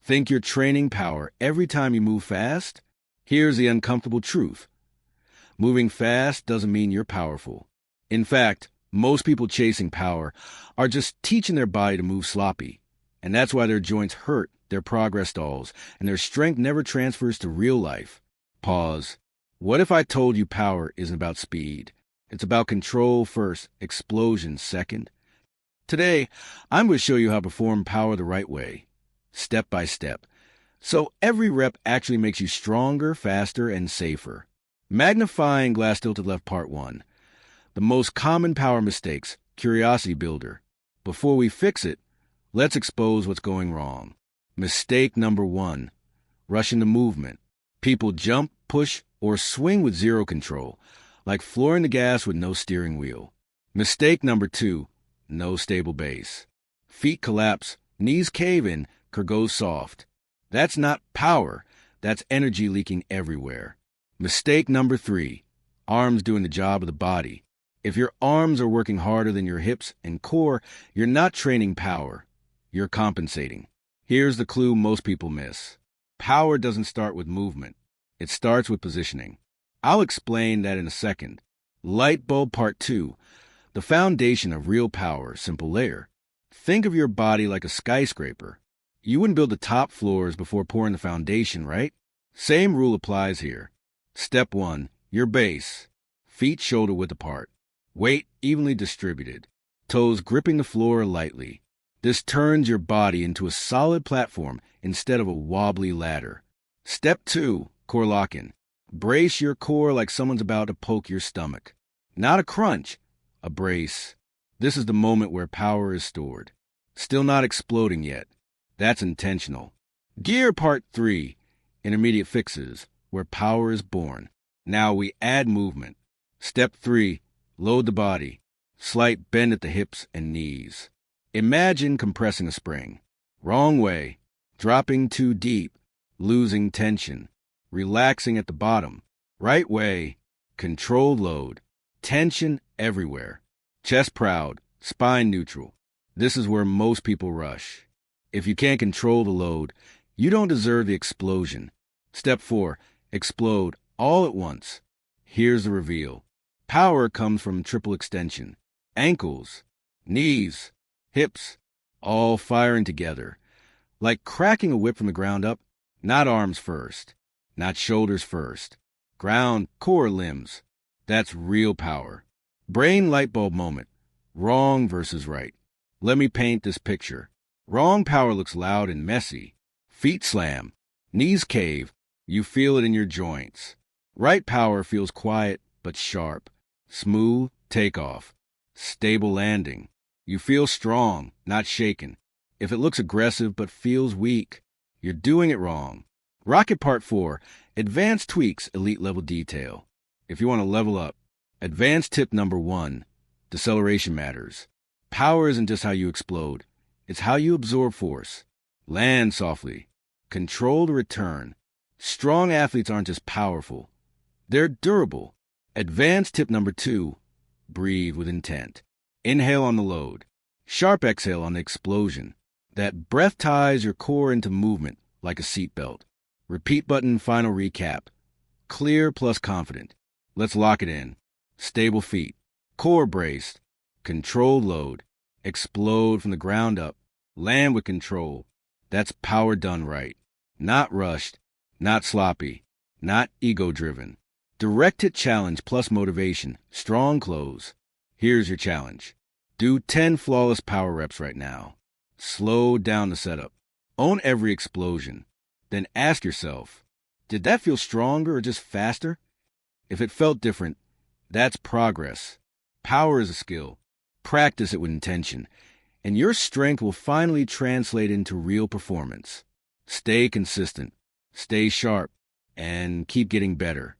Think you're training power every time you move fast? Here's the uncomfortable truth. Moving fast doesn't mean you're powerful. In fact, most people chasing power are just teaching their body to move sloppy. And that's why their joints hurt, their progress stalls, and their strength never transfers to real life. Pause. What if I told you power isn't about speed? It's about control first, explosion second. Today, I'm going to show you how to perform power the right way, step by step. So every rep actually makes you stronger, faster, and safer. Magnifying glass tilted left part 1. The most common power mistakes, curiosity builder. Before we fix it, let's expose what's going wrong. Mistake number 1, rushing the movement. People jump, push, or swing with zero control, like flooring the gas with no steering wheel. Mistake number 2, no stable base. Feet collapse, knees cave in, core goes soft. That's not power, that's energy leaking everywhere. Mistake number 3, arms doing the job of the body. If your arms are working harder than your hips and core, you're not training power, you're compensating. Here's the clue most people miss. Power doesn't start with movement. It starts with positioning. I'll explain that in a second. Light bulb part 2. The foundation of real power, simple layer. Think of your body like a skyscraper. You wouldn't build the top floors before pouring the foundation, right? Same rule applies here. Step 1. Your base. Feet shoulder width apart. Weight evenly distributed. Toes gripping the floor lightly. This turns your body into a solid platform instead of a wobbly ladder. Step 2. Core lock-in. Brace your core like someone's about to poke your stomach. Not a crunch, a brace. This is the moment where power is stored. Still not exploding yet. That's intentional. Gear part 3. Intermediate fixes, where power is born. Now we add movement. Step 3. Load the body. Slight bend at the hips and knees. Imagine compressing a spring. Wrong way. Dropping too deep. Losing tension. Relaxing at the bottom. Right way. Controlled load. Tension everywhere. Chest proud. Spine neutral. This is where most people rush. If you can't control the load, you don't deserve the explosion. Step 4. Explode all at once. Here's the reveal. Power comes from triple extension. Ankles, knees, hips, all firing together. Like cracking a whip from the ground up, not arms first, not shoulders first. Ground, core, limbs. That's real power. Brain light bulb moment. Wrong versus right. Let me paint this picture. Wrong power looks loud and messy. Feet slam. Knees cave. You feel it in your joints. Right power feels quiet but sharp. Smooth takeoff. Stable landing. You feel strong, not shaken. If it looks aggressive but feels weak, you're doing it wrong. Rocket part 4. Advanced tweaks, elite level detail. If you want to level up, advanced tip number 1. Deceleration matters. Power isn't just how you explode. It's how you absorb force. Land softly. Controlled return. Strong athletes aren't just powerful. They're durable. Advanced tip number 2. Breathe with intent. Inhale on the load. Sharp exhale on the explosion. That breath ties your core into movement like a seatbelt. Repeat button, final recap. Clear plus confident. Let's lock it in. Stable feet. Core braced. Controlled load. Explode from the ground up. Land with control. That's power done right. Not rushed. Not sloppy. Not ego-driven. Direct hit challenge plus motivation. Strong close. Here's your challenge. Do 10 flawless power reps right now. Slow down the setup. Own every explosion. Then ask yourself, did that feel stronger or just faster? If it felt different, that's progress. Power is a skill. Practice it with intention, and your strength will finally translate into real performance. Stay consistent, stay sharp, and keep getting better.